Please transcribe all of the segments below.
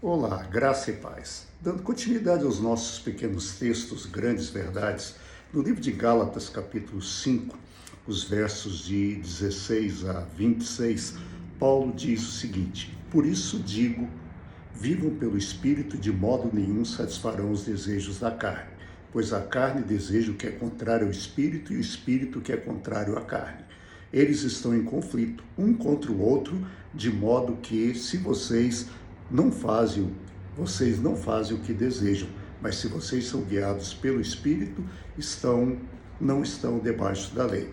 Olá, graça e paz. Dando continuidade aos nossos pequenos textos, grandes verdades, no livro de Gálatas, capítulo 5, os versos de 16 a 26, Paulo diz o seguinte: Por isso digo, vivam pelo Espírito, de modo nenhum satisfarão os desejos da carne, pois a carne deseja o que é contrário ao Espírito e o Espírito o que é contrário à carne. Eles estão em conflito, um contra o outro, de modo que, se vocês não fazem o que desejam, mas se vocês são guiados pelo Espírito, não estão debaixo da lei.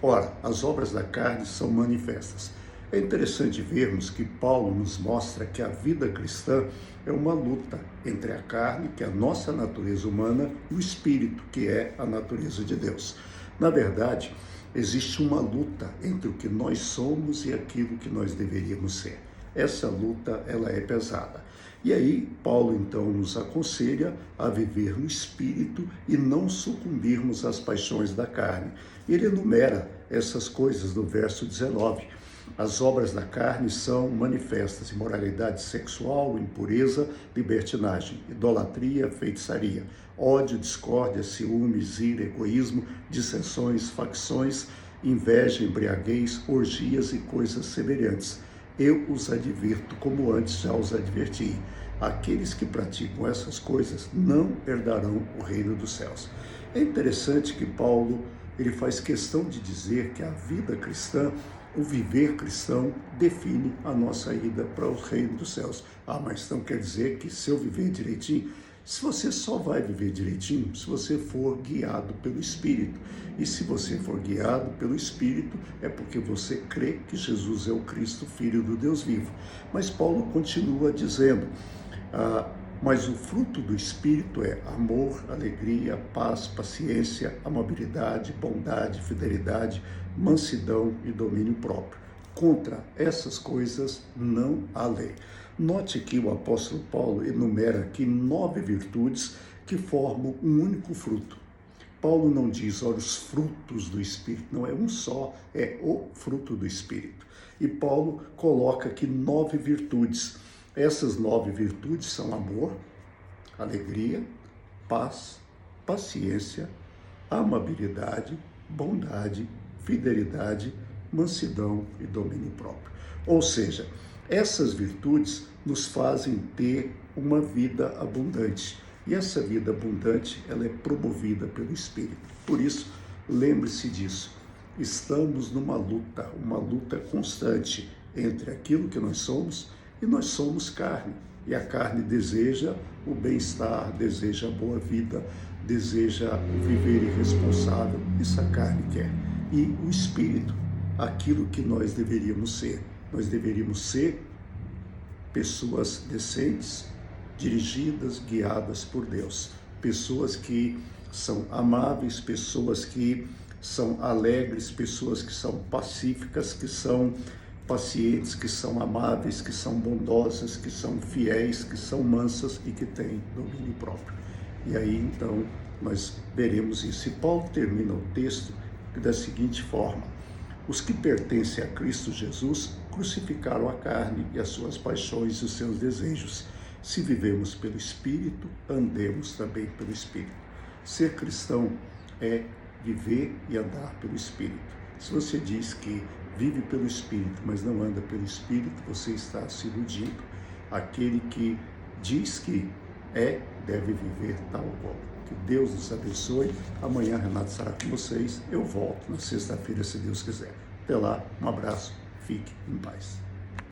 Ora, as obras da carne são manifestas. É interessante vermos que Paulo nos mostra que a vida cristã é uma luta entre a carne, que é a nossa natureza humana, e o Espírito, que é a natureza de Deus. Na verdade, existe uma luta entre o que nós somos e aquilo que nós deveríamos ser. Essa luta, ela é pesada. E aí, Paulo então nos aconselha a viver no Espírito e não sucumbirmos às paixões da carne. Ele enumera essas coisas no verso 19. As obras da carne são manifestas: imoralidade sexual, impureza, libertinagem, idolatria, feitiçaria, ódio, discórdia, ciúmes, ira, egoísmo, dissensões, facções, inveja, embriaguez, orgias e coisas semelhantes. Eu os advirto como antes já os adverti. Aqueles que praticam essas coisas não herdarão o reino dos céus. É interessante que Paulo ele faz questão de dizer que a vida cristã, o viver cristão, define a nossa ida para o reino dos céus. Mas então quer dizer que se eu viver direitinho, se você só vai viver direitinho se você for guiado pelo Espírito. E se você for guiado pelo Espírito, é porque você crê que Jesus é o Cristo, Filho do Deus vivo. Mas Paulo continua dizendo, mas o fruto do Espírito é amor, alegria, paz, paciência, amabilidade, bondade, fidelidade, mansidão e domínio próprio. Contra essas coisas não há lei. Note que o apóstolo Paulo enumera aqui 9 virtudes que formam um único fruto. Paulo não diz, olha, os frutos do Espírito, não é um só, é o fruto do Espírito. E Paulo coloca aqui 9 virtudes. Essas 9 virtudes são amor, alegria, paz, paciência, amabilidade, bondade, fidelidade, mansidão e domínio próprio. Ou seja, essas virtudes nos fazem ter uma vida abundante. E essa vida abundante, ela é promovida pelo Espírito. Por isso, lembre-se disso. Estamos numa luta constante entre aquilo que nós somos e nós somos carne. E a carne deseja o bem-estar, deseja a boa vida, deseja o viver irresponsável. Isso a carne quer. E o Espírito, aquilo que nós deveríamos ser. Nós deveríamos ser pessoas decentes, dirigidas, guiadas por Deus. Pessoas que são amáveis, pessoas que são alegres, pessoas que são pacíficas, que são pacientes, que são amáveis, que são bondosas, que são fiéis, que são mansas e que têm domínio próprio. E aí, então, nós veremos isso. E Paulo termina o texto da seguinte forma: os que pertencem a Cristo Jesus crucificaram a carne e as suas paixões e os seus desejos. Se vivemos pelo Espírito, andemos também pelo Espírito. Ser cristão é viver e andar pelo Espírito. Se você diz que vive pelo Espírito, mas não anda pelo Espírito, você está se iludindo. Aquele que diz que deve viver tal qual. Que Deus nos abençoe. Amanhã, Renato estará com vocês. Eu volto na sexta-feira, se Deus quiser. Até lá, um abraço. Fique em paz.